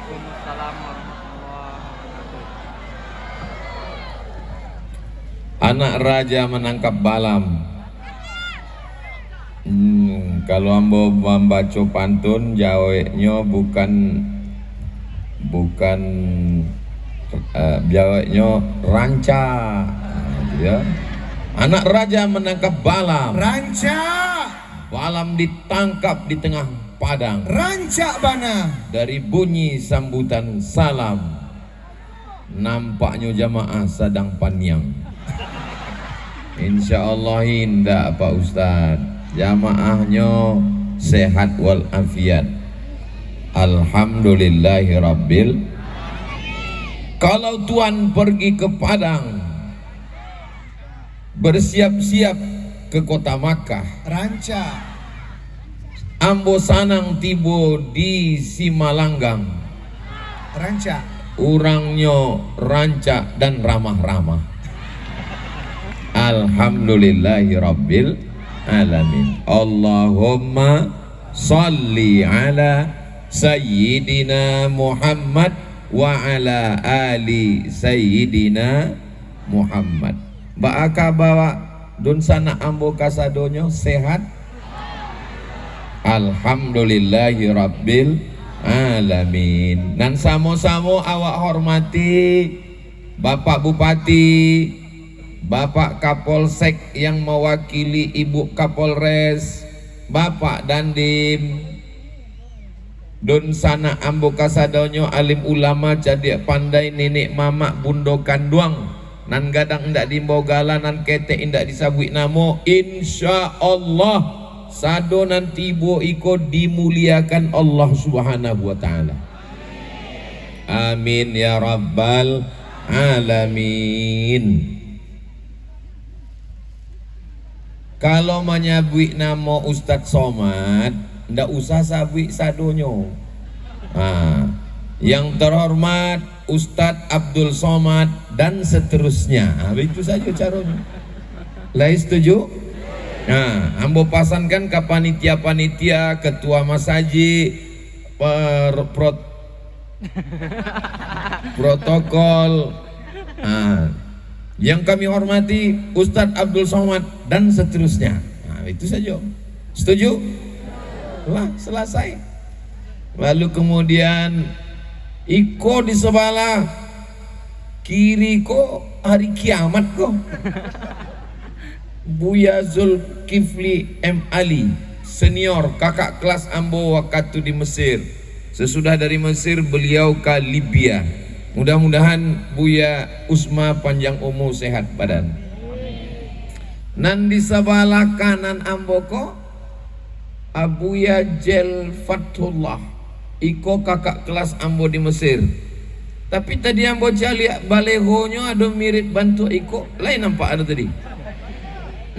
Waalaikumsalam warahmatullahi wabarakatuh. Anak raja menangkap balam. Kalau ambo membaca pantun jawabnya bukan jawabnya ranca, ya. Anak raja menangkap balam. Ranca. Balam ditangkap di tengah padang. Ranca bana. Dari bunyi sambutan salam, nampaknya jamaah sedang panyang. Insya Allah indah Pak Ustad. Jamaahnya sehat walafiat. Alhamdulillahi Rabbil. Kalau tuan pergi ke Padang, bersiap-siap ke kota Makkah, Ranca. ambo sanang tibo di Simalanggang. Ranca. Orangnya rancak dan ramah-ramah. Alhamdulillahi Rabbil Alamin. Allahumma salli ala Sayyidina Muhammad wa ala ali Sayyidina Muhammad. Ba'aka bawa dun sana ambo kasadonyo sehat. Alhamdulillahi Rabbil Alamin. Dan samo-samo awak hormati Bapak Bupati, Bapak Kapolsek yang mewakili Ibu Kapolres, Bapak Dandim, dun sana ambo kasadonyo alim ulama cadik pandai nenek mamak bundo kanduang nan gadang ndak dimbogala nan kete indak disabui namo. Insya Allah sado nanti bo iko dimuliakan Allah Subhanahu wa taala. Amin ya rabbal alamin. Kalau menyabui nama Ustadz Somad, ndak usah sabui sadonyo. Yang terhormat Ustadz Abdul Somad dan seterusnya. Itu saja caranya. Lah setuju? Nah, ambo pasankan ke panitia-panitia, ketua masjid, protokol. Yang kami hormati Ustadz Abdul Somad dan seterusnya. Nah, itu saja. Setuju? Wah, selesai. Lalu kemudian iko di sebelah kiri ko hari kiamat ko. Buya Zulkifli M. Ali, senior kakak kelas ambo waktu di Mesir. Sesudah dari Mesir beliau ke Libya. Mudah-mudahan Buya Usma panjang umur sehat badan. Nan di sebelah kanan ambo ko Abuya Jel Fatullah, iko kakak kelas ambo di Mesir. Tapi tadi ambo cari balehonya ada mirip bantu iko, lain nampak ada tadi.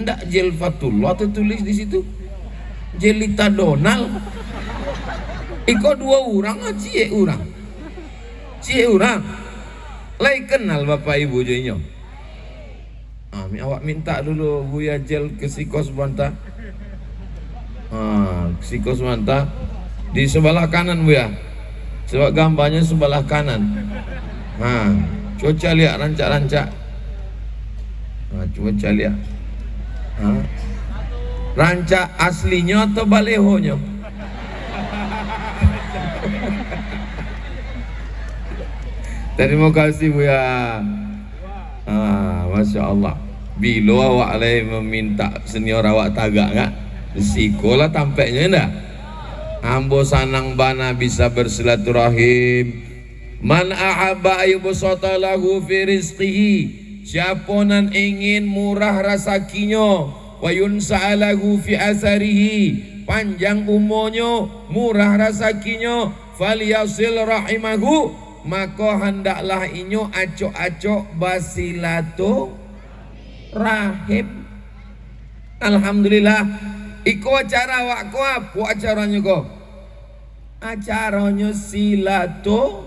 Ndak Jel Fatullah tertulis di situ. Jelita Donald. Iko dua orang, cie orang. Cie orang. Lai kenal bapak ibu joinyo. Awak minta dulu Buya Jel ke Sikos Bantah. Sikos Bantah di sebelah kanan Buya. Sebab gambarnya sebelah kanan. Coba lihat rancak-rancak. Coba lihat. Rancak aslinya atau balehonya? Terima kasih Buya. Masya Allah. Bila awak lagi meminta senior awak tagak enggak? Sikolah tampaknya enggak? Ambo sanang bana bisa bersilaturahim. Man ahabba ayyubsata lahu fi rizqihi. Siapa nan ingin murah rezekinya, wa yunsa'alahu fi asarihi, panjang umurnya, murah rezekinya, falyasil rahimahu, maka hendaklah inyo acok-acok basilatu rahim. Alhamdulillah. Iko acara wakku apa acaranya kok? Acaranya silatu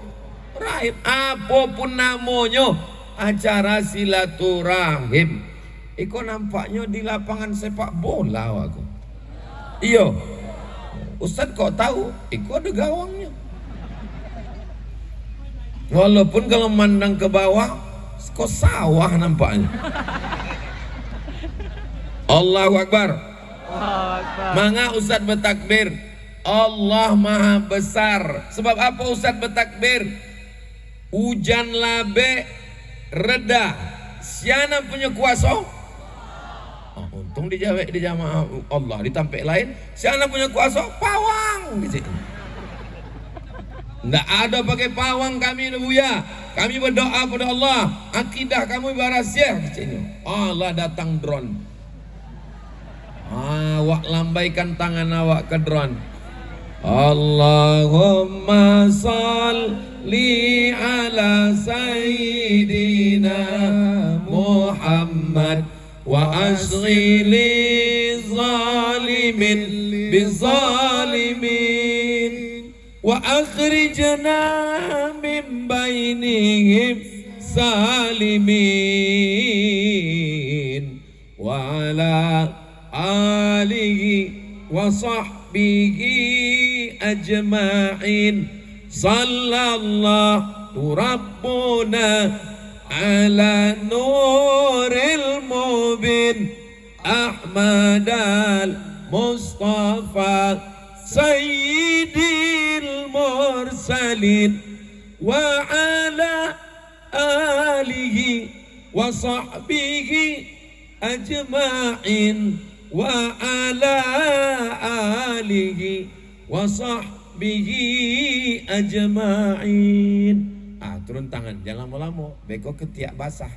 rahim, apapun namanya. Acara silaturahim. Iko nampaknya di lapangan sepak bola aku. Iya. Ustaz kok tahu? Iko ada gawangnya. Walaupun kalau mandang ke bawah kok sawah nampaknya. Allahu Akbar. Allahu Akbar. Mangga Ustaz bertakbir, Allah Maha Besar. Sebab apa Ustaz bertakbir? Hujan labe reda. Siapa punya kuasa? Untung dijawab di jamaah Allah. Ditampek lain, siapa punya kuasa? Pawang. Nggak ada pakai pawang kami Buya. Kami berdoa pada Allah. Akidah kamu barasia. Allah datang drone. Awak lambaikan tangan awak ke drone. Allahumma salli ala sayyidina Muhammad wa asghili zalimin bizalimin wa akhrijna min bainihim salimin wa ala alihi wa sahbihi ajma'in sallallahu rabbuna ala nuril mubin Ahmad al-Mustafa sayyidil mursalin wa ala alihi wa sahbihi ajma'in wa ala alihi wa sahbihi ajma'in. Turun tangan, jangan lama-lama, beko ketiak basah.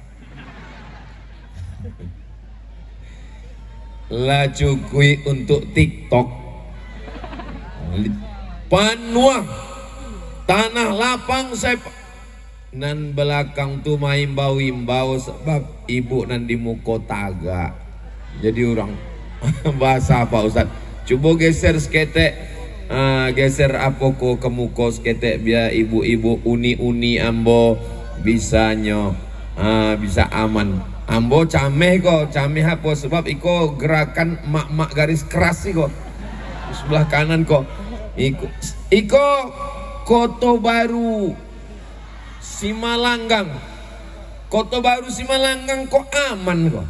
La cukui untuk TikTok. Panuah tanah lapang saya nan belakang tu main imbau sebab ibu nan di muko taga. Jadi orang bahasa apa Ustaz? Coba geser seketek, geser apa ko ke muko seketek biar ibu-ibu uni-uni ambo bisanya bisa aman. Ambo cameh kok, cameh apa sebab iko gerakan mak-mak garis keras sih kok. Sebelah kanan kok. Iko Koto Baru Simalanggang. Koto Baru Simalanggang kok aman kok.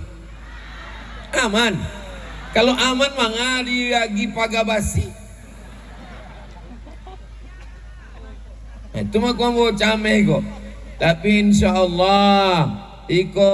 Aman. Kalau aman mangga di Pagabasi. Itu mah kau cameh kok. Tapi insya Allah iko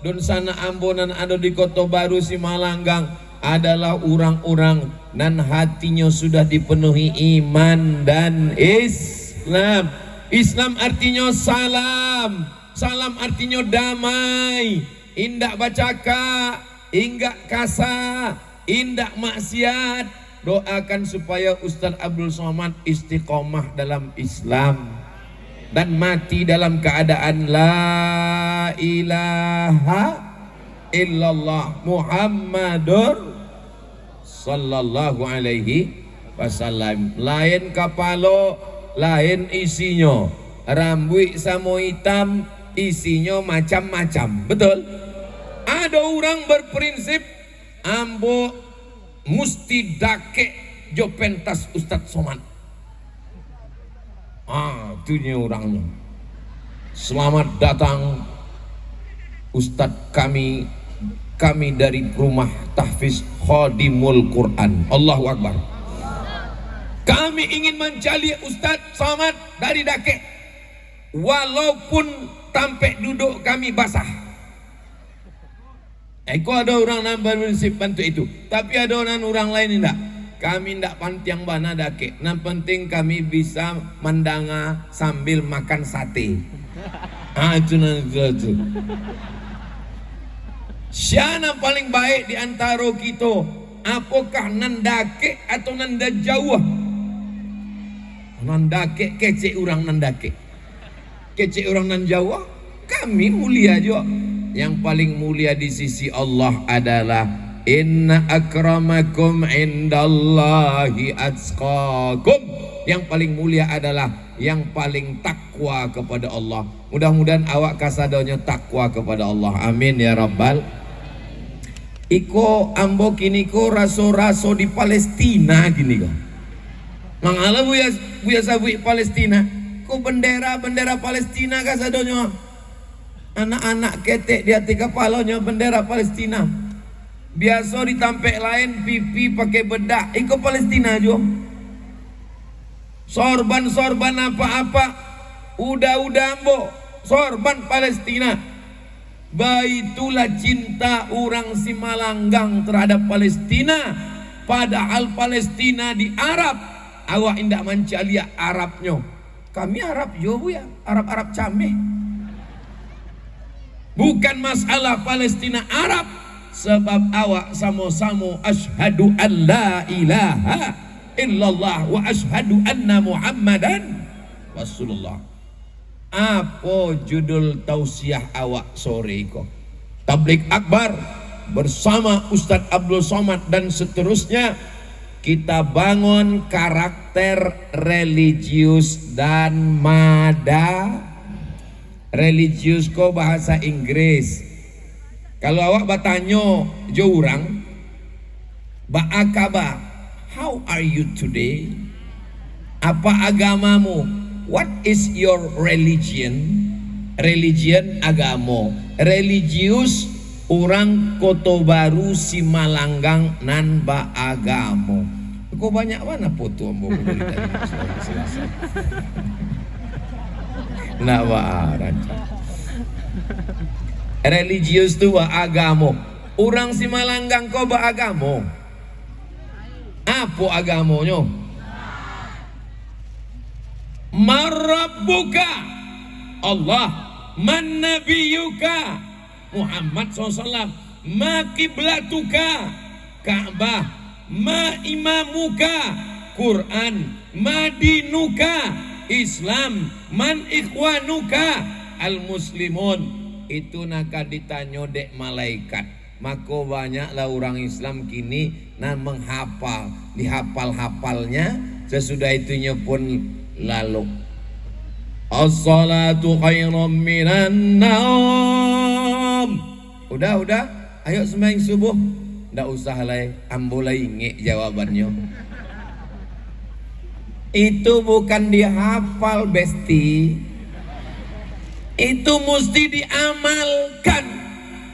dun sana ambonan ada di Koto Baru Simalanggang adalah orang-orang nan hatinya sudah dipenuhi iman dan Islam. Islam artinya salam. Salam artinya damai. Indak bacaka, indak kasa, indak maksiat. Doakan supaya Ustaz Abdul Somad istiqomah dalam Islam dan mati dalam keadaan la ilaha illallah Muhammadur sallallahu alaihi wasallam. Lain kapalo, lain isinya. Rambut sama hitam, isinya macam-macam. Betul? Ada orang berprinsip ambo musti dake jo pentas Ustaz Somad. Itunya orangnya. Selamat datang Ustaz kami dari rumah tahfiz Khadimul Quran. Allahu Akbar. Kami ingin mencari Ustaz Somad dari dake, walaupun tampek duduk kami basah. Ada orang yang berprinsip bantu itu. Tapi ada orang lain tidak. Kami tidak pantiang bana dake. Yang penting kami bisa mendanga sambil makan sate. Itu. Siapa paling baik di antara kita? Apakah nandake atau nanda jauh? Nandake kece orang nandake. Kece orang nan jauh. Kami mulia juga. Yang paling mulia di sisi Allah adalah inna akramakum indallahi atqakum. Yang paling mulia adalah yang paling takwa kepada Allah. Mudah-mudahan awak kasadonya takwa kepada Allah. Amin ya rabbal. Iko ambo kini ko raso-raso di Palestina gini kok. Mangala buya sabu Palestina. Iku bendera Palestina kasadonyo. Anak-anak ketek di hati kepalanya bendera Palestina. Biasa ditampek lain pipi pakai bedak. Iku Palestina jo. Sorban apa-apa. Udah ambo. Sorban Palestina. Baitulah cinta orang Simalanggang terhadap Palestina. Padahal Palestina di Arab. Awak indak mancalia Arabnya. Kami Arab jo bu ya. Arab cameh. Bukan masalah Palestina Arab. Sebab awak sama-sama asyhadu an la ilaha illallah wa asyhadu anna Muhammadan Rasulullah. Apa judul tausiah awak sore kok? Tablik akbar bersama Ustadz Abdul Somad dan seterusnya. Kita bangun karakter religius dan religius ko bahasa Inggris. Kalau awak bertanya orang, ba'akaba, how are you today? Apa agamamu? What is your religion? Religion agama. Religius orang Kota Baru Simalanggang nan ba'agamo. Kok banyak mana foto ambo ditanya. Nak raja. Religius tu agama. Orang Simalanggang kau beragama. Apa agamanya? Marabbuka Allah, man nabiyuka Muhammad SAW, ma kiblatuka Ka'bah, ma imamuka Quran, ma dinuka Islam, man ikhwanuka al-muslimun. Itu naka ditanya dek malaikat. Maka banyaklah orang Islam kini menghafal, dihafal-hafalnya, sesudah itunya pun lalu. As-salatu khairum minan naum. Udah, ayo sembahyang subuh. Ndak usah lah, ambo lagi ngek jawabannya. Itu bukan dihafal besti. Itu mesti diamalkan.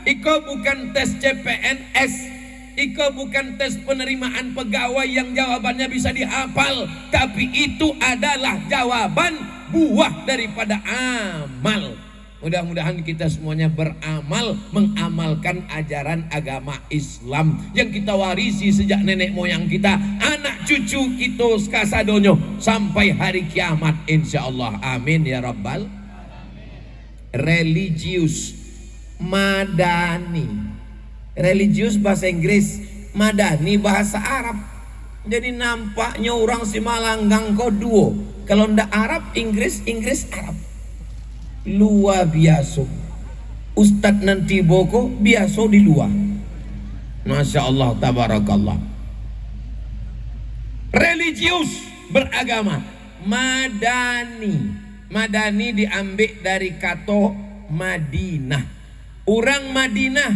Iko bukan tes CPNS. Iko bukan tes penerimaan pegawai yang jawabannya bisa dihafal. Tapi itu adalah jawaban buah daripada amal. Mudah-mudahan kita semuanya beramal, mengamalkan ajaran agama Islam yang kita warisi sejak nenek moyang kita, anak cucu kita kasadonyo sampai hari kiamat insyaallah. Amin ya rabbal. Religius, madani. Religius bahasa Inggris, madani bahasa Arab. Jadi nampaknya orang Simalanggang kok duo. Kalau ndak Arab, Inggris Arab. Luar biasa. Ustadz nanti boko biasa di luar. Masya Allah, tabarakallah. Religius, beragama. Madani. Madani diambil dari kata Madinah. Orang Madinah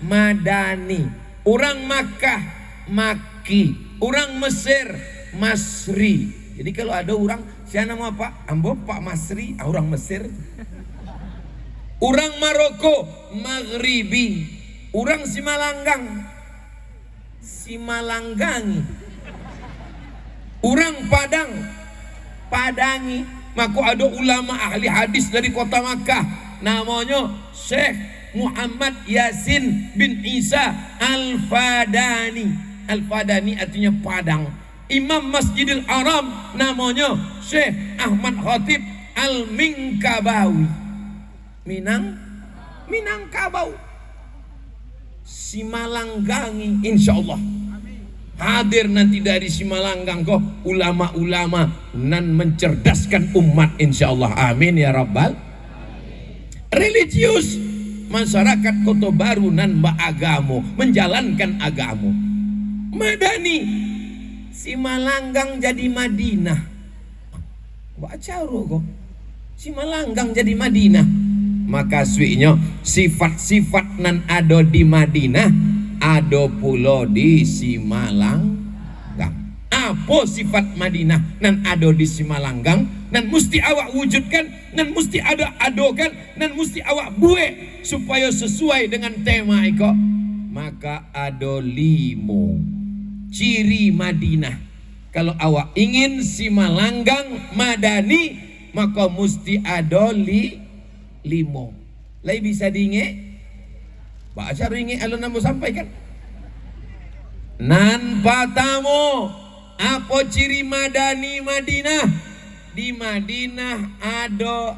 Madani. Orang Makkah Makki. Orang Mesir Masri. Jadi kalau ada orang, saya nama Pak Ambo Pak Masri, orang Mesir. Orang Maroko Maghribi. Orang Simalanggang Simalanggangi. Orang Padang Padangi. Maka ada ulama ahli hadis dari kota Makkah, namanya Syekh Muhammad Yasin bin Isa Al-Fadani. Al-Fadani artinya Padang. Imam Masjidil Haram namanya Syekh Ahmad Khatib Al-Minkabawi. Minangkabau. Simalanggangi insyaallah. Hadir nanti dari Simalanggang kok ulama-ulama nan mencerdaskan umat insyaallah. Amin ya rabbal. Religius, masyarakat Kota Baru nan beragama, menjalankan agama. Madani, Simalanggang jadi Madinah. Baca kok. Simalanggang jadi Madinah. Maka suinya sifat-sifat nan ada di Madinah ada pula di Simalanggang. apa sifat Madinah nan ado di Simalanggang nan mesti awak wujudkan, nan mesti ada adokan, nan mesti awak buat supaya sesuai dengan tema iko. Maka ado 5 ciri Madinah. Kalau awak ingin Simalanggang madani, maka mesti ado 5. Lai bisa diingat? Baca ringi alun namo sampaikan. Nan patamu apa ciri madani Madinah? Di Madinah ada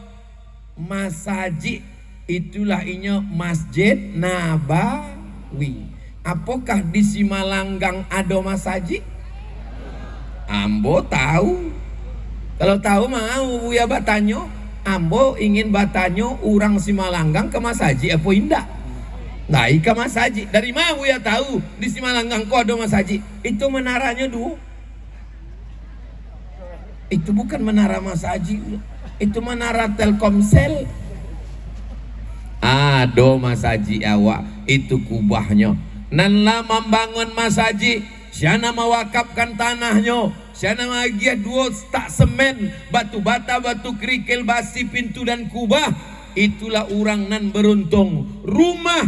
masjid, itulah inyo Masjid Nabawi. Apakah di Simalanggang ada masjid? Ambo tahu. Kalau tahu mau Buya batanyo. Ambo ingin batanyo orang Simalanggang ke masjid apa indah? Nah, ke masjid. Dari mana Buya tahu di Simalanggang kok ada masjid? Itu menaranya dulu. Itu bukan menara masjid, itu menara Telkomsel. Ada masjid awak, itu kubahnya. Nan lah membangun masjid, siana mewakafkan tanahnya, siana magia 2 tak semen, batu bata, batu kerikil, basi, pintu dan kubah. Itulah orang nan beruntung. Rumah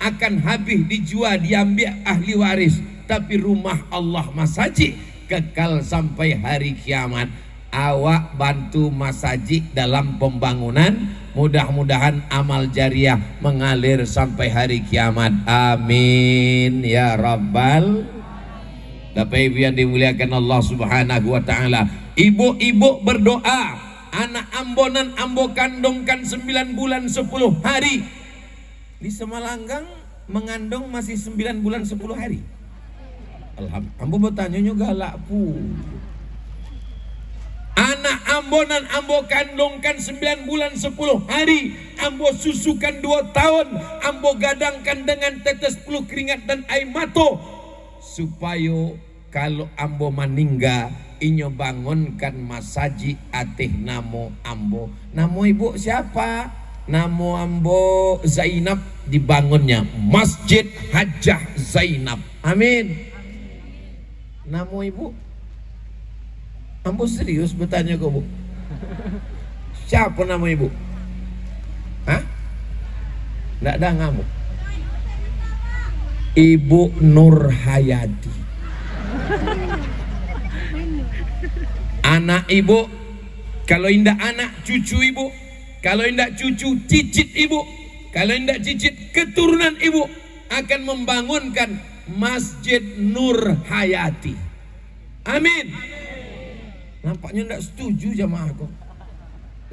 akan habis dijual, diambil ahli waris, tapi rumah Allah masjid kekal sampai hari kiamat. Awak bantu masjid dalam pembangunan, mudah-mudahan amal jariah mengalir sampai hari kiamat. Amin ya rabbal. Bapak Ibu yang dimuliakan Allah Subhanahu wa taala, ibu-ibu berdoa, anak ambonan ambo kandungkan 9 bulan 10 hari. Di Simalanggang mengandung masih 9 bulan 10 hari. Alhamdulillah. Ambo bertanya juga galak pu. Anak ambonan ambo kandungkan 9 bulan 10 hari, ambo susukan 2 tahun, ambo gadangkan dengan tetes peluh keringat dan air mata, supaya kalau ambo meninggal inyo bangunkan masjid atih namo ambo. Namo ibu siapa? Namo ambo Zainab, dibangunnya Masjid Hajjah Zainab. Amin. Namo ibu? Ambo serius bertanya ke bu. Siapa nama ibu? Hah? Nggak ada ngamuk. Ibu Nur Hayati. Anak ibu, kalau indah anak cucu ibu, kalau indah cucu cicit ibu, kalau indah cicit keturunan ibu akan membangunkan Masjid Nur Hayati. Amin. Nampaknya tidak setuju jamaahku.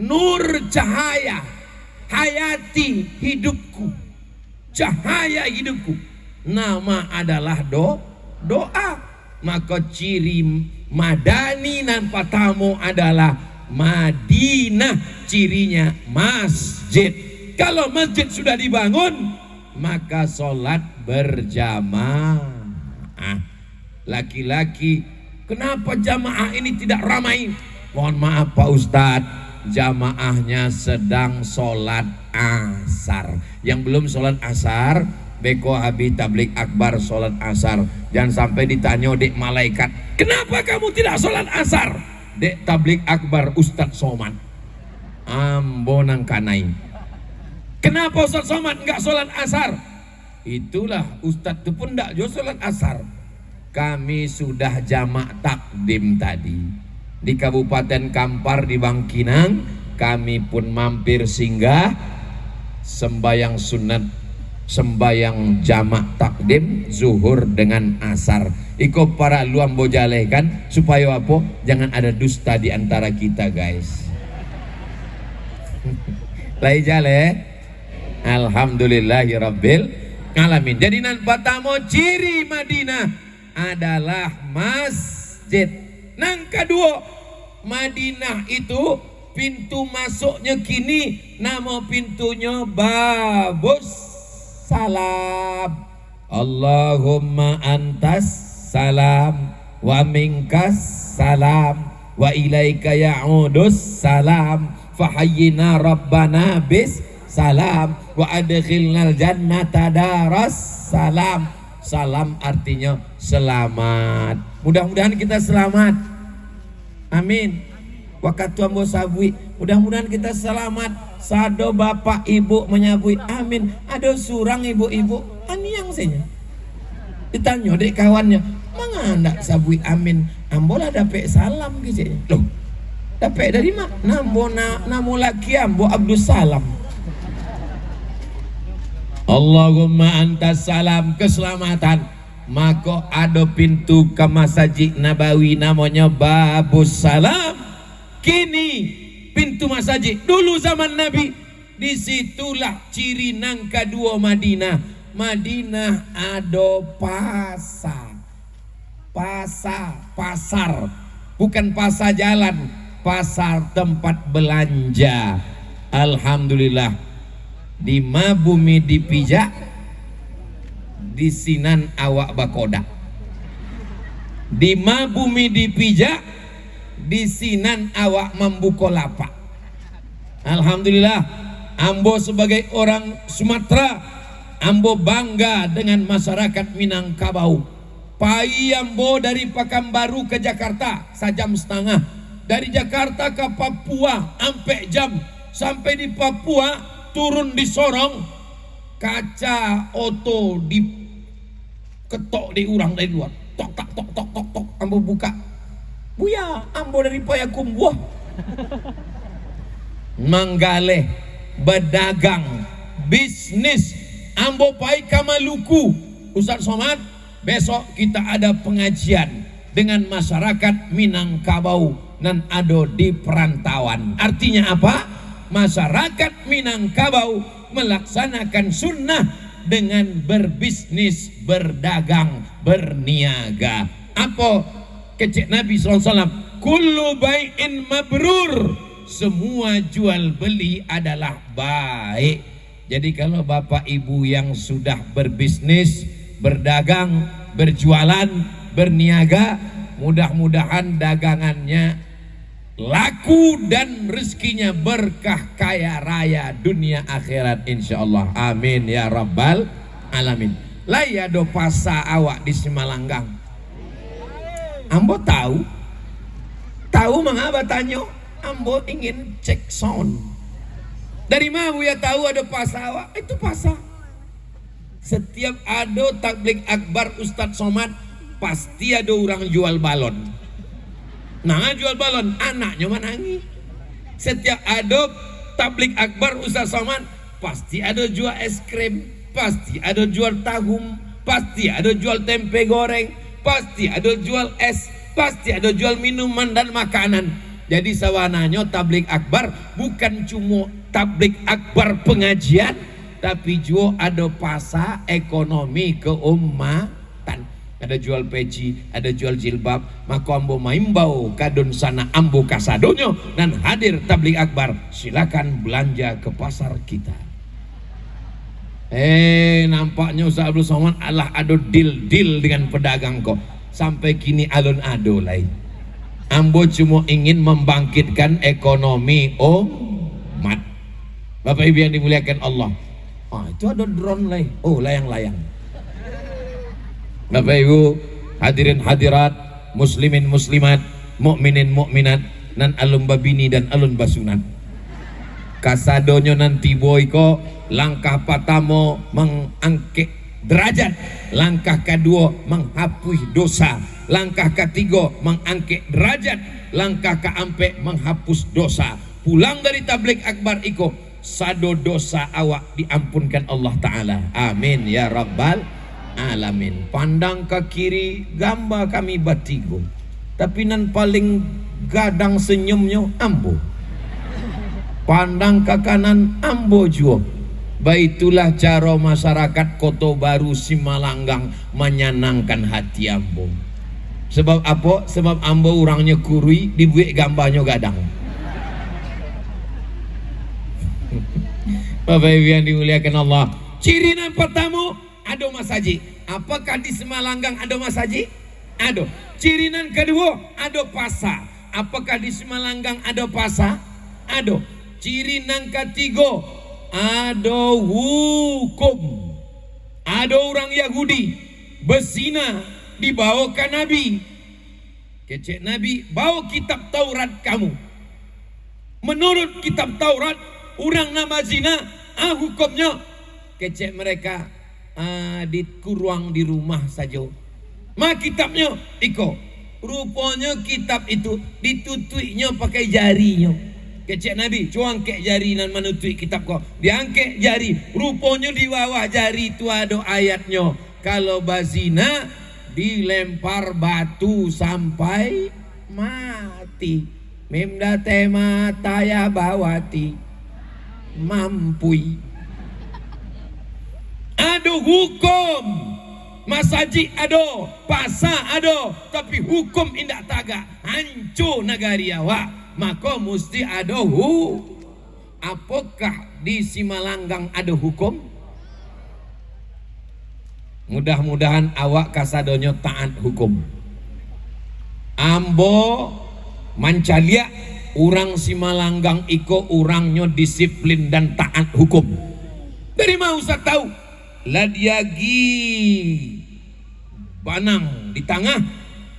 Nur cahaya, hayati hidupku, cahaya hidupku. Nama adalah doa. Maka ciri madani nan patamu adalah Madinah, cirinya masjid. Kalau masjid sudah dibangun, maka sholat berjamaah. Laki-laki, kenapa jamaah ini tidak ramai? Mohon maaf Pak Ustadz, jamaahnya sedang sholat asar. Yang belum sholat asar, beko habis tablik akbar sholat asar. Jangan sampai ditanya dek malaikat, kenapa kamu tidak sholat asar? Dek tablik akbar Ustadz Somad. Ambo nang kanai. Kenapa Ustadz Somad enggak sholat asar? Itulah Ustadz itu pun enggak juga sholat asar. Kami sudah jamak takdim tadi di Kabupaten Kampar di Bangkinang. Kami pun mampir singgah sembayang sunat, sembayang jamak takdim zuhur dengan asar. Iko para luam bojale kan, supaya apa? Jangan ada dusta di antara kita guys. Lai jale. Alhamdulillahirabbil alamin. Jadi nan pertama ciri Madinah adalah masjid. Nang kedua, Madinah itu pintu masuknya kini nama pintunya Babus Salam. Allahumma antas salam wa minkas salam wa ilaika ya'udus salam fahayyina rabbana bis salam wa adkhilnal jannata daras salam salam artinya selamat. Mudah-mudahan kita selamat. Amin. Waktu ambo sabui, mudah-mudahan kita selamat. Sado bapak ibu menyabui, amin. Ada surang ibu-ibu, aniang saja. Ditanya dek kawannya, mana ndak sabui amin? Ambo lah dapet salam gitu. Loh, dapet dari mana? Namo laki ambo Abdus Salam. Allahumma antas salam, keselamatan. Maka ada pintu ke Masjid Nabawi namanya Babus Salam. Kini pintu masjid dulu zaman Nabi, disitulah ciri nang kedua Madinah. Madinah ada pasar, bukan pasar jalan, pasar tempat belanja. Alhamdulillah, di Mabumi dipijak, di Sinan awak bakoda. Di Mabumi dipijak, di Sinan awak membuka lapak. Alhamdulillah, ambo sebagai orang Sumatera, ambo bangga dengan masyarakat Minangkabau. Pai ambo dari Pekanbaru ke Jakarta 1,5 jam. Dari Jakarta ke Papua sampai jam. Sampai di Papua turun di Sorong, kaca oto diketok di urang dari luar. Tok tok tok tok tok tok, ambo buka. Buya, ambo dari Payakumbuh. Manggale, berdagang, bisnis. Ambo pai ke Maluku. Ustaz Somad, besok kita ada pengajian dengan masyarakat Minangkabau dan ada di perantauan. Artinya apa? Masyarakat Minangkabau melaksanakan sunnah dengan berbisnis, berdagang, berniaga. Apa kecek Nabi SAW? Kullu bai'in mabrur, semua jual beli adalah baik. Jadi kalau bapak ibu yang sudah berbisnis, berdagang, berjualan, berniaga, mudah-mudahan dagangannya laku dan rezekinya berkah kaya raya dunia akhirat insyaallah. Amin ya rabbal alamin. Layado pasa awak di Semalanggang. Ambo tahu mengapa tanya? Ambo ingin cek sound. Dari mana ya tahu ada pasa awak? Itu pasa. Setiap ada tablik akbar Ustadz Somad, pasti ada orang jual balon. Nah, jual balon, anaknya menangi. Setiap ada tablik akbar Ustadz Somad, pasti ada jual es krim, pasti ada jual tahum, pasti ada jual tempe goreng, pasti ada jual es, pasti ada jual minuman dan makanan. Jadi sawananya tablik akbar bukan cuma tablik akbar pengajian, tapi juga ada pasar ekonomi keumatan. Ada jual peci, ada jual jilbab. Maka ambo maimbau kadun sana ambo kasadonyo dan hadir tablik akbar. Silakan belanja ke pasar kita. Nampaknya Ustaz Abdul Somad Allah ada deal dengan pedagang kok. Sampai kini alun ado lain. Ambo cuma ingin membangkitkan ekonomi umat. Bapak Ibu yang dimuliakan Allah. Itu ada drone lain. Layang-layang. Bapak Ibu hadirin hadirat, muslimin muslimat, mukminin mukminat, nan alun babini dan alun basunat. Kasadonyo nanti boy ko langkah pertama mengangkat derajat, langkah kedua menghapus dosa, langkah ketiga mengangkat derajat, langkah keempat menghapus dosa. Pulang dari tablik akbar iko sado dosa awak diampunkan Allah Ta'ala. Amin ya rabbal alamin. Pandang ke kiri gambar kami batigo, tapi nan paling gadang senyumnya ambo. Pandang ke kanan ambo juga. Baitulah cara masyarakat Kota Baru Simalanggang menyenangkan hati ambo. Sebab apa? Sebab ambo orangnya kurui, dibuat gambarnya gadang. Bapak Ibu yang dimuliakan Allah, ciri yang pertama ada masjid. Apakah di Semalanggang ada masjid? Ada. Ciri yang kedua ada pasar. Apakah di Semalanggang ada pasar? Ada. Ciri yang ketiga ada hukum. Ada orang Yahudi berzina dibawa ke Nabi. Kecek Nabi, bawa kitab Taurat kamu. Menurut kitab Taurat, orang nama zina, hukumnya. Kecek mereka, dikurang di rumah saja. Ma kitabnya, iko. Rupanya kitab itu ditutuinya pakai jarinya. Kecek Nabi, cuang kek jari nan menutui kitab kau. Diangkek jari, rupanya di bawah jari itu ada ayatnya. Kalau bazina dilempar batu sampai mati. Memda tema taya bawati mampui. Aduh hukum masaji ado, pasar ado, tapi hukum indak tagak, hancur negari awak. Maka mesti ada apakah di Simalanggang ada hukum? Mudah-mudahan awak kasadonyo taat hukum. Ambo mancalia orang Simalanggang iko orangnya disiplin dan taat hukum. Dari mau saya tahu ladiagi banang di tengah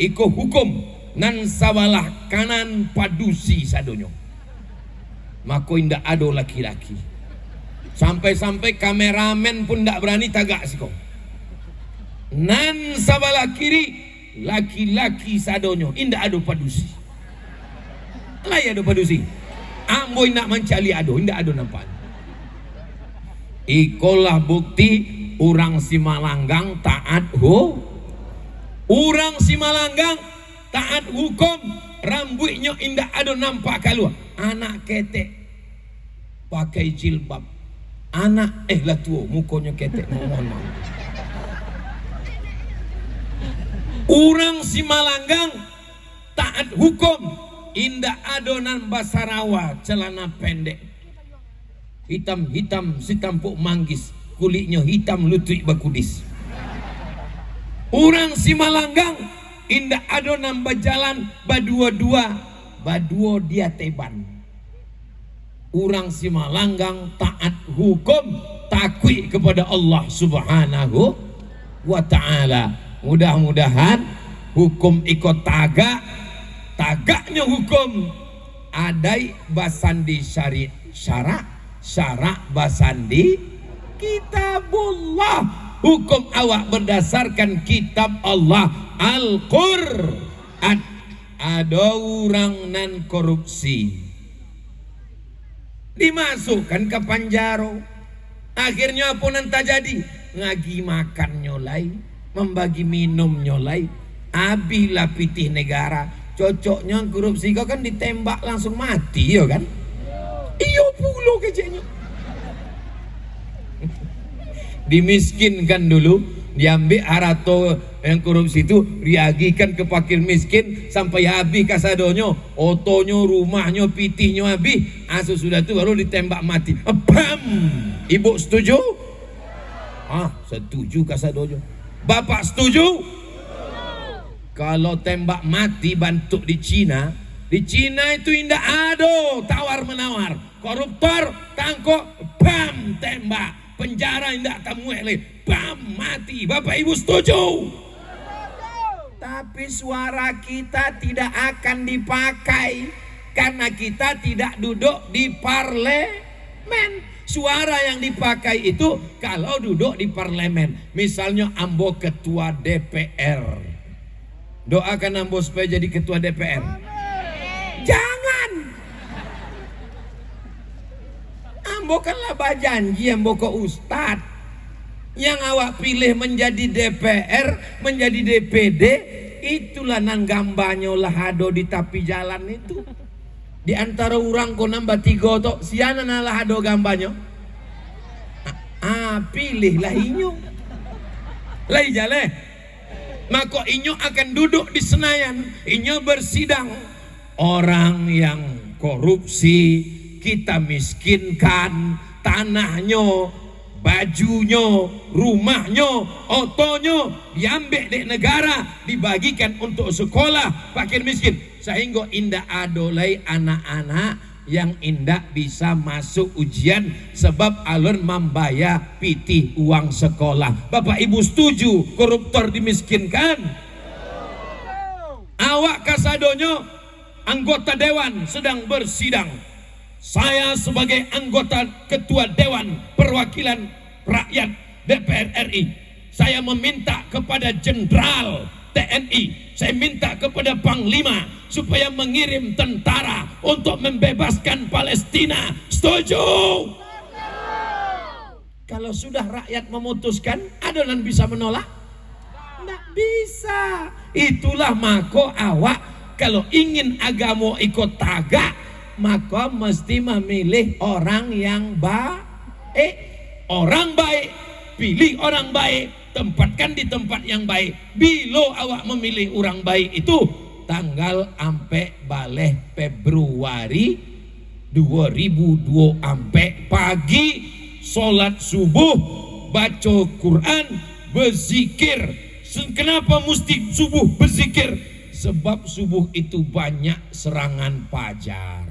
iko hukum. Nan sawalah kanan padusi sadonyo. Maka indak ado laki-laki. Sampai-sampai kameramen pun ndak berani tagak siko. Nan sawalah kiri laki-laki sadonyo indak ado padusi. Lai ado padusi. Ambo indak mencali ado, indak ado nampak. Ikolah bukti orang Simalanggang taat Orang Simalanggang taat hukum, rambutnya indah ada nampak keluar. Anak ketek pakai jilbab. Anak lah tua mukanya ketek. Mohon maaf. Orang Simalanggang taat hukum, indah adonan basarawa celana pendek. Hitam-hitam si tampuk manggis, kulitnya hitam lutut bakudis. Orang Simalanggang indah ada nambah jalan badua-dua dia teban. Orang Simalanggang taat hukum, takwi kepada Allah Subhanahu wa ta'ala. Mudah-mudahan hukum ikut tagaknya hukum adai basandi syarak basandi kitabullah. Hukum awak berdasarkan kitab Allah Al-Qur'an. Ada orang nan korupsi dimasukkan ke penjara. Akhirnya apa nan terjadi? Ngagi makan nyolai, membagi minum nyolai. Abilah pitih negara. Cocoknya korupsi kau kan ditembak langsung mati ya kan? Iyo puluh kecenya. Dimiskinkan dulu, diambil harato yang korupsi itu diagikan ke fakir miskin sampai habis kasadonyo, otonyo, rumahnya, pitihnya habis. Asu sudah itu baru ditembak mati. Bam! Ibu setuju? Setuju kasadonyo. Bapak setuju? Kalau tembak mati bantuk di Cina itu indah ada tawar menawar. Koruptor tangkok, bam, tembak. Penjara indak tamu bam, mati. Bapak Ibu setuju? Tapi suara kita tidak akan dipakai karena kita tidak duduk di parlemen. Suara yang dipakai itu kalau duduk di parlemen. Misalnya ambo ketua DPR. Doakan ambo supaya jadi ketua DPR. Jangan. Ambo kan laba janji ambo ke ustad. Yang awak pilih menjadi DPR, menjadi DPD, itulah nan gambanya lah hado di tepi jalan itu. Di antara orang ko nambah 3 tok, siana lah hado gambanya. Pilihlah inyo. Lai jale. Maka inyo akan duduk di Senayan, inyo bersidang. Orang yang korupsi kita miskinkan, tanahnya, bajunya, rumahnya, otonya diambil dari negara, dibagikan untuk sekolah fakir miskin, sehingga indah adolai anak-anak yang indah bisa masuk ujian sebab alun membayar pitih uang sekolah. Bapak Ibu setuju koruptor dimiskinkan? Awak kasadonyo anggota dewan sedang bersidang. Saya sebagai anggota ketua Dewan Perwakilan Rakyat DPR RI, saya meminta kepada Jenderal TNI, saya minta kepada Panglima supaya mengirim tentara untuk membebaskan Palestina. Setuju? Kalau sudah rakyat memutuskan, adonan bisa menolak? Tidak bisa. Itulah mako awak kalau ingin agama ikut tagak, maka mesti memilih orang yang baik. Orang baik, pilih orang baik, tempatkan di tempat yang baik. Bila awak memilih orang baik itu tanggal ampe baleh Februari 2002 ampe pagi sholat subuh, baca Quran, berzikir. Kenapa mesti subuh berzikir? Sebab subuh itu banyak serangan fajar.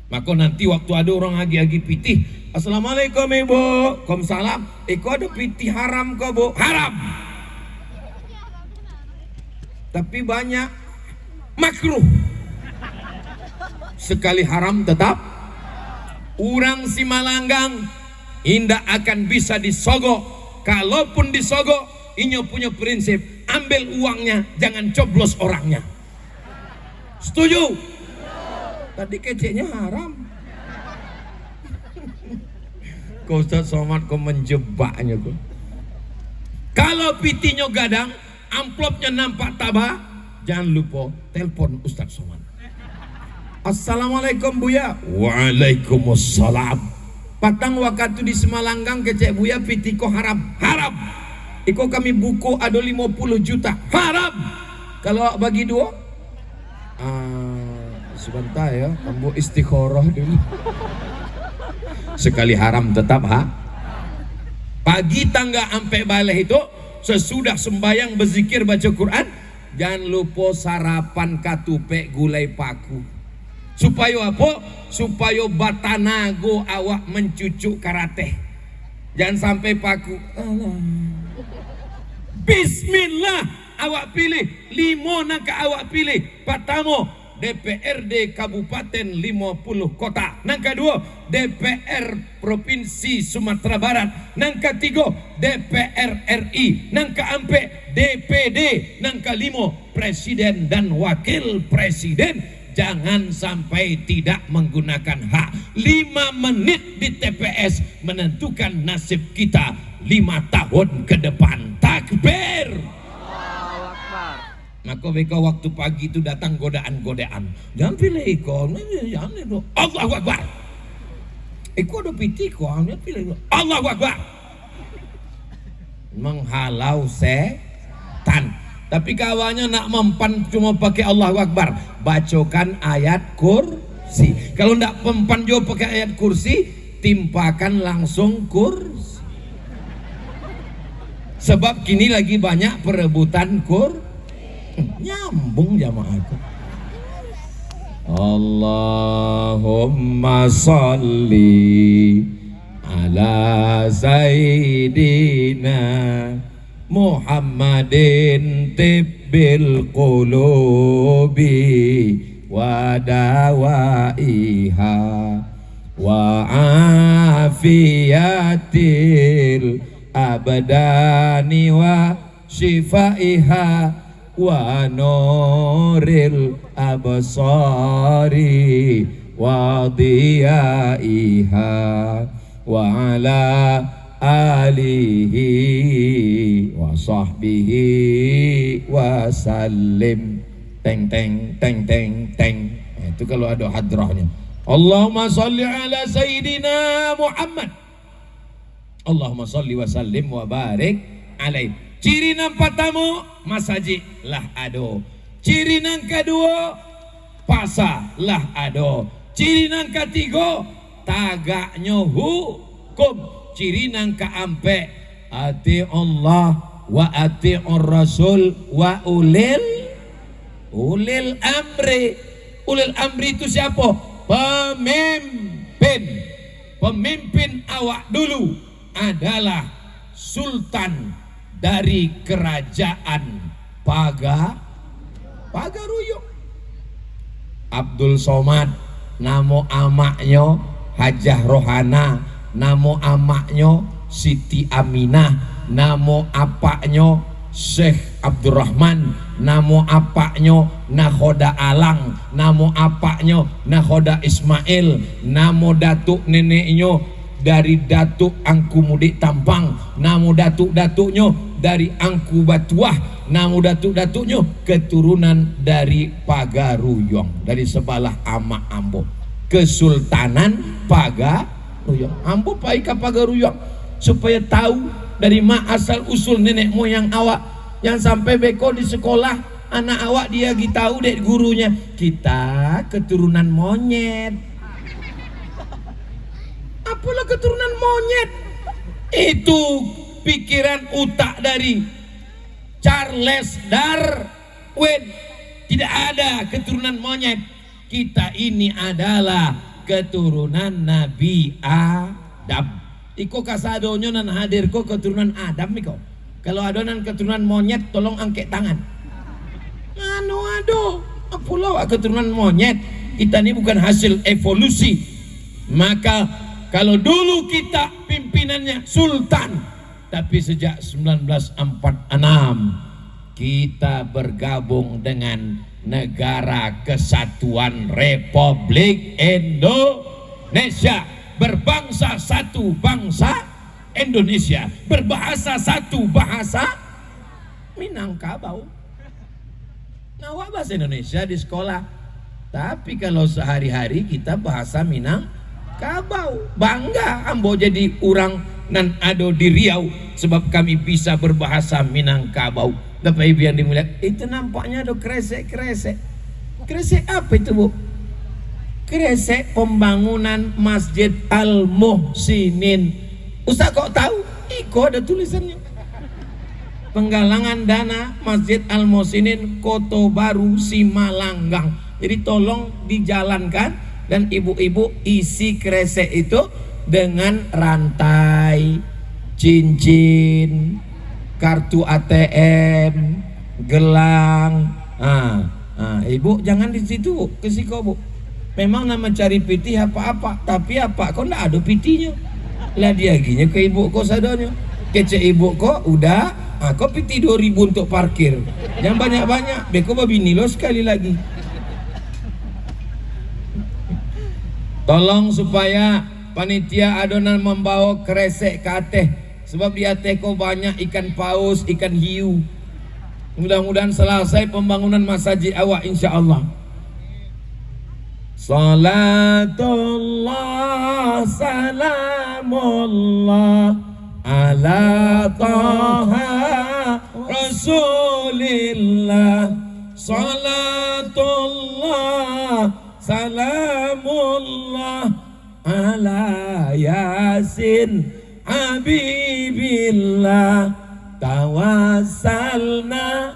Maka nanti waktu ada orang agi-agi pitih, Assalamualaikum ibu, Waalaikumsalam, iko ada pitih haram kok bu? Haram. Tapi banyak makruh. Sekali haram tetap. Orang Simalanggang indah akan bisa disogok. Kalaupun disogok, inyo punya prinsip, ambil uangnya, jangan coblos orangnya. Setuju? Tadi keceknya haram. Kau Ustaz Somad kau menjebaknya kau. Kalau pitinya gadang, amplopnya nampak tabah, jangan lupa telepon Ustaz Somad. Assalamualaikum Buya. Waalaikumsalam. Patang waktu di Semalanggang kecek Buya pitiko haram. Haram. Iko kami buku ada 50 juta. Haram. Kalau bagi dua, sebentar ya, kamu istikharah dulu. Sekali haram tetap Pagi tangga ampe baleh itu sesudah sembayang berzikir baca Quran, jangan lupa sarapan katupe gulai paku. Supaya apa? Supaya batanago awak mencucuk karate. Jangan sampai paku. Bismillah awak pilih, limona ke awak pilih. Pertama DPRD Kabupaten 50 kota. Nang kedua DPR Provinsi Sumatera Barat. Nang ketiga DPR RI. Nang keempat DPD. Nang kelima Presiden dan Wakil Presiden. Jangan sampai tidak menggunakan hak. 5 menit di TPS menentukan nasib kita 5 tahun ke depan. Takbir. Maka mereka waktu pagi itu datang godaan-godaan. Jangan pilih ikon, jangan itu. Allahu Akbar. Iko ada piti kok, pilih Allahu Akbar. Menghalau setan. Tapi kawannya nak mempan cuma pakai Allahu Akbar. Bacokan ayat kursi. Kalau ndak mempan juga pakai ayat kursi, timpakan langsung kursi. Sebab kini lagi banyak perebutan kursi. Nyambung jamaah itu. Allahumma salli ala sayyidina Muhammadin tibbil qulubi wa dawaiha wa afiyatil abdani wa shifaiha wa nuril absari wa diyaiha wa ala alihi wa sahbihi wa sallim. Teng teng teng teng teng. Itu kalau ada hadrahnya. Allahumma salli ala sayyidina Muhammad. Allahumma salli wa sallim wa barik alaihi. Ciri nang pertama masaji lah ado. Ciri nang kedua pasa lah ado. Ciri nang ketiga tagaknya hukum. Ciri nang keempat ati Allah wa ati Rasul wa ulil amri. Ulil amri itu siapa? pemimpin awak dulu adalah sultan dari kerajaan Pagaruyung. Abdul Somad, namo amaknya Hajah Rohana, namo amaknya Siti Aminah, namo apaknya Syekh Abdurrahman, namo apaknya Nakhoda Alang, namo apaknya Nakhoda Ismail, namo datuk neneknya dari Datuk Angku Mudik Tampang, namo datuk-datuknya dari Angku Batuah, namo datuk-datuknya keturunan dari Pagaruyung, dari sebelah Amak Ambo. Kesultanan Pagaruyung. Ambo pai ke Pagaruyung supaya tahu dari mak asal usul nenek moyang awak. Yang sampai beko di sekolah anak awak dia tahu dek gurunya, kita keturunan monyet. Apalah keturunan monyet? Itu pikiran utak dari Charles Darwin. Tidak ada keturunan monyet. Kita ini adalah keturunan Nabi Adam. Iko kasadonyo nan hadir ko keturunan Adam iko. Kalau adonan keturunan monyet tolong angkat tangan. Ado. Apalah keturunan monyet? Kita ini bukan hasil evolusi. Maka kalau dulu kita pimpinannya sultan, tapi sejak 1946 kita bergabung dengan Negara Kesatuan Republik Indonesia, berbangsa satu bangsa Indonesia, berbahasa satu bahasa Minangkabau. Nawak bahasa Indonesia di sekolah, tapi kalau sehari-hari kita bahasa Minangkabau. Bangga ambo jadi orang nan ado di Riau sebab kami bisa berbahasa Minangkabau. Bapak Ibu yang dimuliakan, itu nampaknya ada kresek-kresek. Kresek apa itu, Bu? Kresek pembangunan Masjid Al-Muhsinin. Ustaz kok tahu? Iko ada tulisannya. Penggalangan dana Masjid Al-Muhsinin Koto Baru Simalanggang. Jadi tolong dijalankan, dan ibu-ibu isi kresek itu dengan rantai, cincin, kartu ATM, gelang. Ibu jangan di situ, ke siko, Bu. Memang nama cari piti apa-apa, tapi apa kok ndak ada pitinya. Lah dia ginya ke ibu kok sadonyo. Kece ibu kok udah, kok piti 2000 untuk parkir. Jangan banyak-banyak, beko babini lo sekali lagi. Tolong supaya panitia adonan membawa kresek ke ateh, sebab di ateh kok banyak ikan paus, ikan hiu. Mudah-mudahan selesai pembangunan masjid awak insyaallah. Salatullah salamullah ala taha rasulillah. Salatullah salamullah ala yasin habibillah. Tawassalna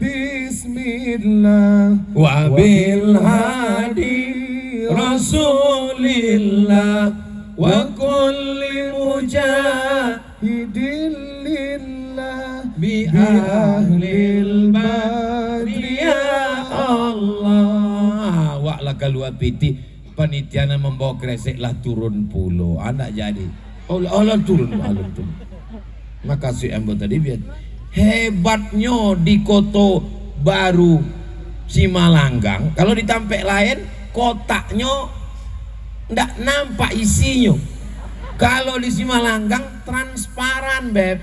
bismillah wa bil hadi rasulillah wa kulli mujahidin lillah bi ahlil badri ya Allah. Wak lah kalau piti panitiana membawa kresek lah turun pulau anak jadi Allah turun. Makasih ambo tadi biar hebatnya di Koto Baru Simalanggang. Kalau di Tampek lain kotaknya ndak nampak isinya. Kalau di Simalanggang transparan, Beb.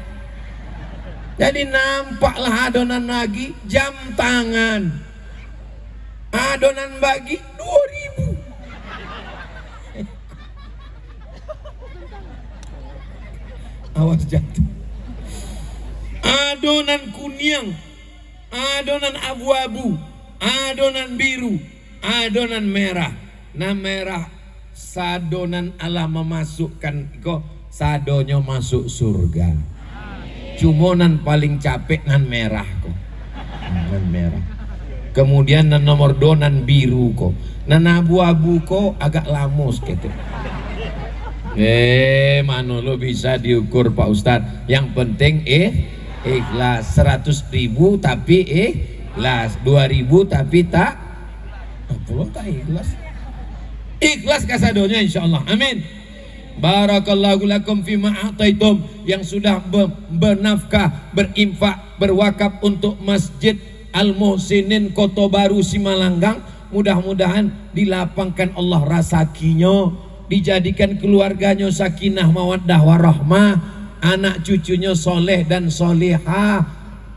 Jadi nampaklah adonan lagi jam tangan. Adonan bagi 2000. Awas jatuh. Adonan kuning, adonan abu-abu, adonan biru, adonan merah. Nah merah sadonan Allah memasukkan kok sadonya masuk surga. Cumonan paling capek nan merah kok. Nan merah. Kemudian nan nomor 2 nan biru kok. Nana abu-abu ko agak lamos gitu. Mana lo bisa diukur Pak Ustadz. Yang penting ikhlas. 100.000 tapi ikhlas, 2.000 tapi tak belum tak ikhlas. Ikhlas kasadonya insyaallah. Amin. Barakallahu lakum fima a'taitum, yang sudah bernafkah, berinfak, berwakaf untuk Masjid Al-Muhsinin Kota Baru Simalanggang, mudah-mudahan dilapangkan Allah rasakinya, dijadikan keluarganya sakinah mawaddah warahmah, anak cucunya soleh dan solehah,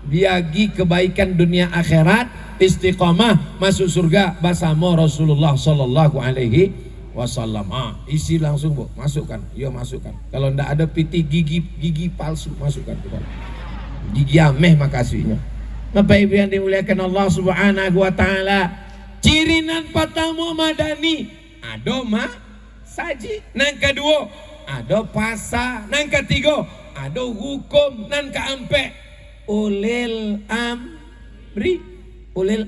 biagi kebaikan dunia akhirat, istiqamah masuk surga bersama Rasulullah sallallahu alaihi wasallam. Isi langsung Bu, masukkan. Ya masukkan. Kalau ndak ada piti gigi palsu masukkan. Gigi ameh makasihnya. Bapak Ibu yang dimuliakan Allah Subhanahu wa taala, cirinan pertama madani adoma saji, nang kedua ada pasa, nang ketiga ada hukum, nang keempat ulil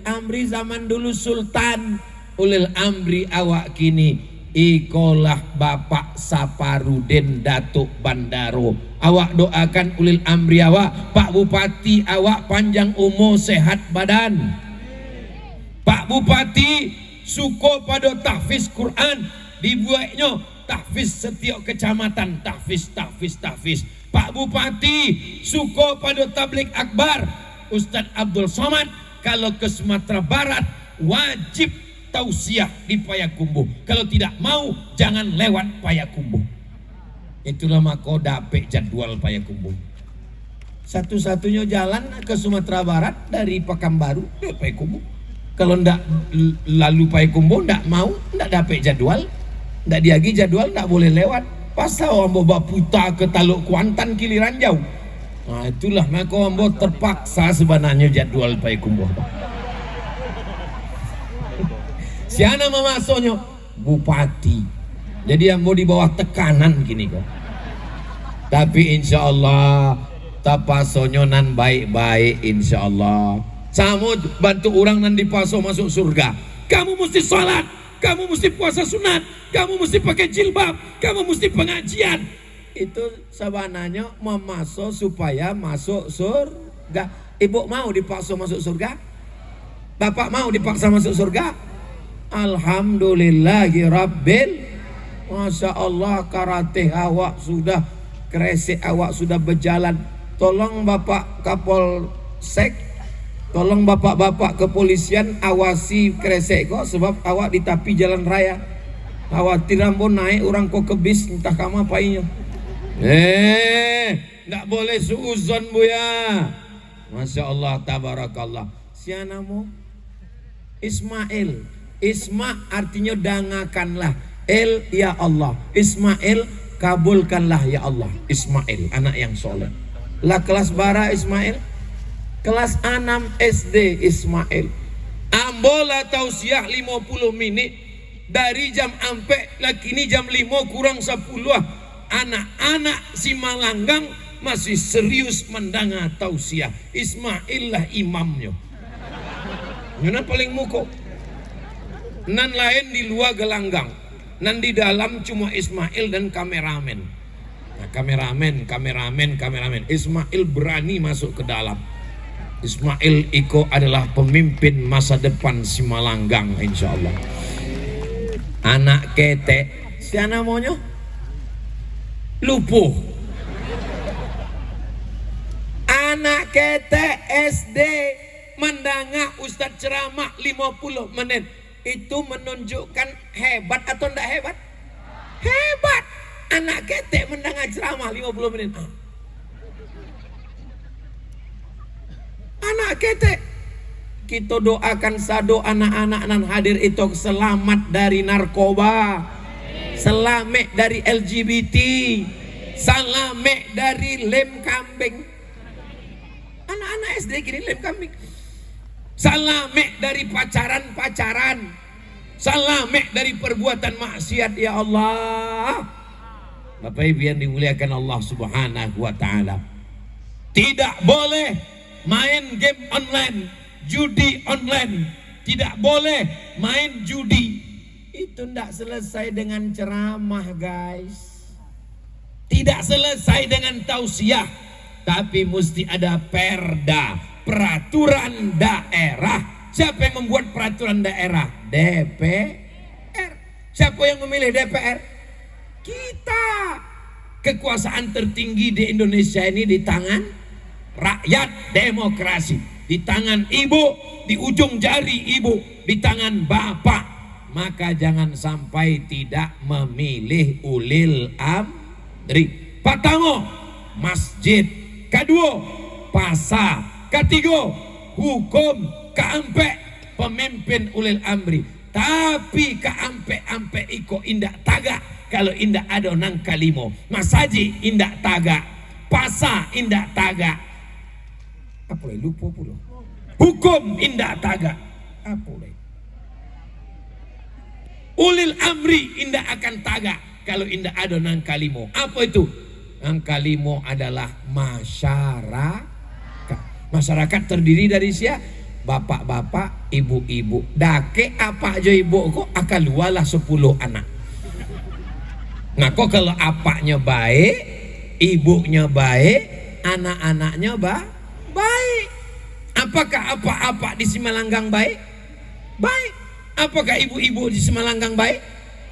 amri zaman dulu sultan, ulil amri awak kini ikolah Bapak Saparudin Datuk Bandaro. Awak doakan ulil amri awak, Pak Bupati awak panjang umur sehat badan. Pak Bupati suko pada tahfiz Quran, dibuatnya tahfiz setiap kecamatan, tahfiz. Pak Bupati suko pada tablik akbar, Ustadz Abdul Somad kalau ke Sumatera Barat wajib tausiah di Payakumbuh. Kalau tidak mau jangan lewat Payakumbuh. Itulah maka dapet jadwal Payakumbuh. Satu-satunya jalan ke Sumatera Barat dari Pekanbaru ke Payakumbuh. Kalau ndak lalu Payakumbuh ndak mau, ndak dapet jadwal, ndak diagi jadwal, ndak boleh lewat. Pasal orang bawa putar ke Taluk Kuantan giliran jauh. Nah itulah maka orang terpaksa sebenarnya jadwal Payakumbuh. Siapa memasuknya? Bupati. Jadi yang mau di bawah tekanan gini kok. Tapi insya Allah tapasonyo nan baik-baik insya Allah. Kamu bantu orang nan dipaso masuk surga. Kamu mesti sholat, kamu mesti puasa sunat, kamu mesti pakai jilbab, kamu mesti pengajian. Itu sebenarnya memasuk supaya masuk surga. Ibu mau dipaksa masuk surga? Bapak mau dipaksa masuk surga? Alhamdulillahi Rabbil. Masya Allah karate awak sudah, kresek awak sudah berjalan. Tolong Bapak Kapolsek, tolong bapak-bapak kepolisian awasi kresek kok, sebab awak di tepi jalan raya. Khawatir ambon naik orang kok ke bis entah kamu apainya. Nggak boleh suuzon Bu ya. Masya Allah tabarakallah. Sianamu Ismail. Isma artinya dangakanlah, El ya Allah, Ismail kabulkanlah ya Allah. Ismail anak yang soleh. Lah kelas bara Ismail, kelas 6 SD Ismail. Ambola tausiah 50 menit dari jam ampe lah kini jam 5 kurang 10. Anak-anak Simalanggang masih serius mendengar tausiah. Ismail lah imamnya. Yang paling muko. Nan lain di luar gelanggang, nan di dalam cuma Ismail dan kameramen. Nah, kameramen. Ismail berani masuk ke dalam. Ismail Iko adalah pemimpin masa depan Simalanggang insya Allah. Anak ketek, siapa namanya? Lupuh. Anak ketek SD mendengar Ustadz ceramah 50 menit. Itu menunjukkan hebat atau tidak hebat? Hebat. Anak ketek mendengar ceramah 50 menit. Anak ketek. Kita doakan sado anak-anak nan hadir itu selamat dari narkoba, selamat dari LGBT, selamat dari lem kambing. Anak-anak SD gini lem kambing. Selamat dari pacaran-pacaran, selamat dari perbuatan maksiat ya Allah. Bapak Ibu yang dimuliakan Allah Subhanahu wa taala. Tidak boleh main game online, judi online. Tidak boleh main judi. Itu tidak selesai dengan ceramah, guys. Tidak selesai dengan tausiah, tapi mesti ada perda, peraturan daerah. Siapa yang membuat peraturan daerah? DPR. Siapa yang memilih DPR? Kita. Kekuasaan tertinggi di Indonesia ini di tangan rakyat, demokrasi. Di tangan ibu, di ujung jari ibu, di tangan bapak. Maka jangan sampai tidak memilih ulil amri. Pertama, masjid. Kedua, pasar. Ketiga, hukum. Keempat, pemimpin ulil amri. Tapi keempat-empat iko indak tagak. Kalau indak ada nang kalimo. Masjid indak tagak. Pasar indak tagak. Apa lagi? Lupa pula. Hukum indak tagak. Apa lagi? Ulil amri indak akan tagak kalau indak ada nang kalimo. Apa itu? Nang kalimo adalah masyarakat. Masyarakat terdiri dari siapa? Bapak-bapak, ibu-ibu. Dake apa aja ibu kok akan lualah 10 anak. Nah kok kalau apaknya baik, ibunya baik, anak-anaknya baik. Apakah apa-apa di Simalanggang baik? Baik. Apakah ibu-ibu di Simalanggang baik?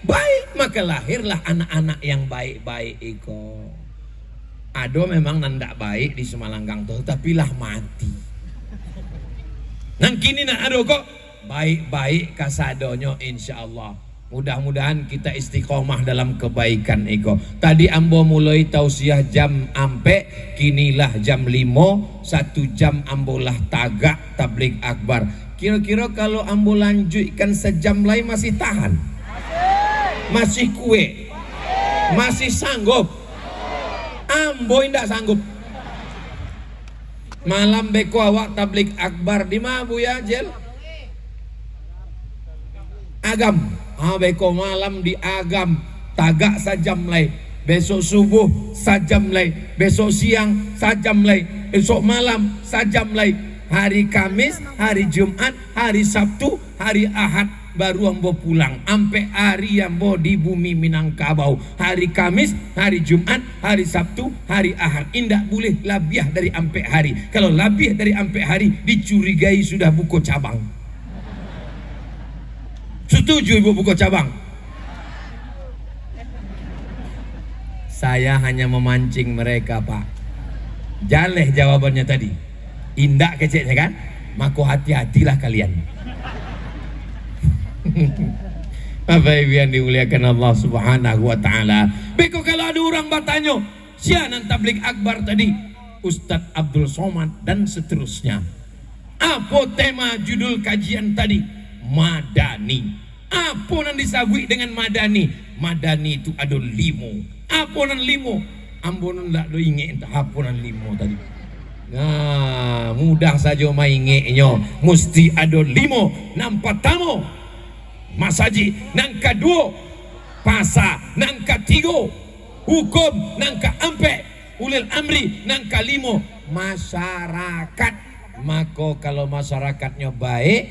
Baik. Maka lahirlah anak-anak yang baik-baik iko. Ado memang nandak baik di Simalanggang tuh, tapi lah mati. Nang kini nak ado kok baik-baik kasadonyo insyaallah. Mudah-mudahan kita istiqomah dalam kebaikan iko. Tadi ambo mulai tausiah jam ampe, kinilah jam 5, 1 jam ambolah tagak tabligh akbar. Kira-kira kalau ambo lanjutkan sejam lagi masih tahan? Masih kue? Masih sanggup? Ambo indak sanggup. Malam beko awak tabligh akbar di mana Bu ya Jel? Agam. Beko malam di Agam. Tagak sajam lay. Besok subuh sajam lay. Besok siang sajam lay. Besok malam sajam lay. Hari Kamis, hari Jumat, hari Sabtu, hari Ahad baru ambo pulang. Ampe hari ambo di bumi Minangkabau. Hari Kamis, hari Jumat, hari Sabtu, hari Ahad. Indak boleh labiah dari ampe hari. Kalau labiah dari ampe hari dicurigai sudah buka cabang. Setuju ibu buka cabang? Saya hanya memancing mereka, Pak. Jaleh jawabannya tadi. Indak keceknya kan? Maka hati-hatilah kalian. Bapak Ibu yang dimuliakan Allah Subhanahu wa taala. Beko kalau ada orang bertanya, siapa tabligh akbar tadi? Ustadz Abdul Somad dan seterusnya. Apa tema judul kajian tadi? Madani. Apa yang disabui dengan Madani? Madani itu ada 5. Apa yang 5? Ambon ndak do inget apa yang 5 tadi. Nah, mudah saja mainnya. Mesti ada 5. Nampak tamu. Masjid, nang kedua pasar, nang ketiga hukum, nang keempat ulil amri, nang kelima masyarakat. Maka kalau masyarakatnya baik,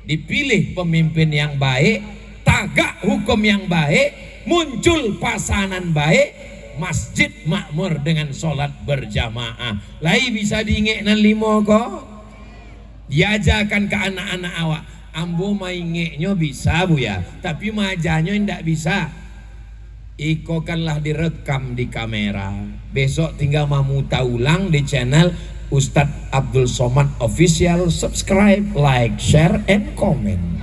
dipilih pemimpin yang baik, tagak hukum yang baik, muncul pasanan baik, masjid makmur dengan sholat berjamaah. Lai bisa diingat nan 5 kok. Diajarkan ke anak-anak awak. Ambo maingeknya bisa Bu ya, tapi majanya tidak bisa. Iko kanlah direkam di kamera. Besok tinggal memutar ulang di channel Ustadz Abdul Somad Official. Subscribe, like, share, and comment.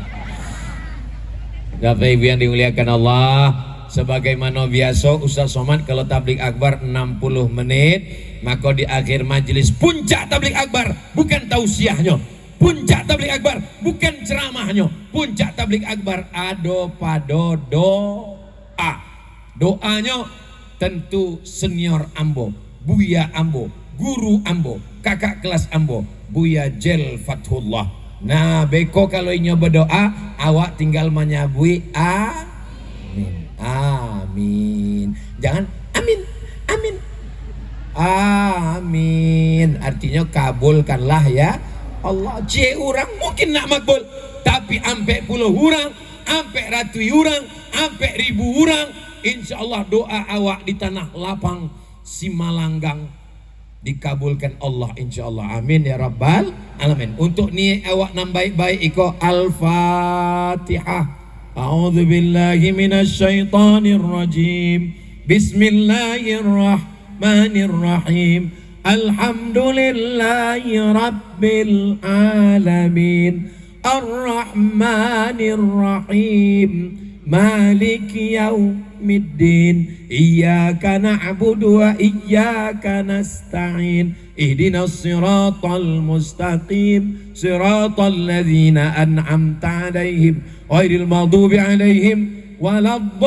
Bapak Ibu yang dimuliakan Allah, sebagaimana biasa Ustadz Somad kalau tabligh akbar 60 menit, maka di akhir majelis puncak tabligh akbar bukan tausiahnya. Puncak tabligh akbar bukan ceramahnya. Puncak tabligh akbar ada pada doa. Doanya tentu senior ambo, Buya ambo, guru ambo, kakak kelas ambo, Buya Jel Fathullah. Nah beko kalau inyo berdoa, awak tinggal menyabui amin. Amin. Jangan amin. Amin. Amin. Artinya kabulkanlah ya Allah. Cie orang mungkin nak makbul, tapi ampe puluh orang ampe ratui orang, ampe ribu orang, insya Allah doa awak di tanah lapang Simalanggang dikabulkan Allah insya Allah. Amin ya rabbal alamin. Untuk niat awak nam baik-baik iko Al-Fatihah. A'udzu billahi minasyaitonir rajim. Bismillahirrahmanirrahim. Alhamdulillahi rabbil alamin. Ar-Rahmanir Rahim. Maliki yaumiddin. Iyyaka na'budu wa iyyaka nasta'in. Ihdinas siratal mustaqim. Siratal ladzina an'amta 'alaihim ghairil maghdubi 'alaihim waladdallin.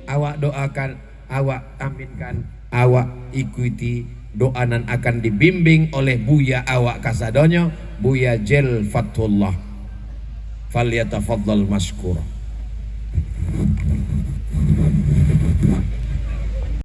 Awak doakan, awak aminkan, awak ikuti doanan akan dibimbing oleh Buya awak kasadonyo, Buya Jel Fathullah. Falyatafaddal mashkura.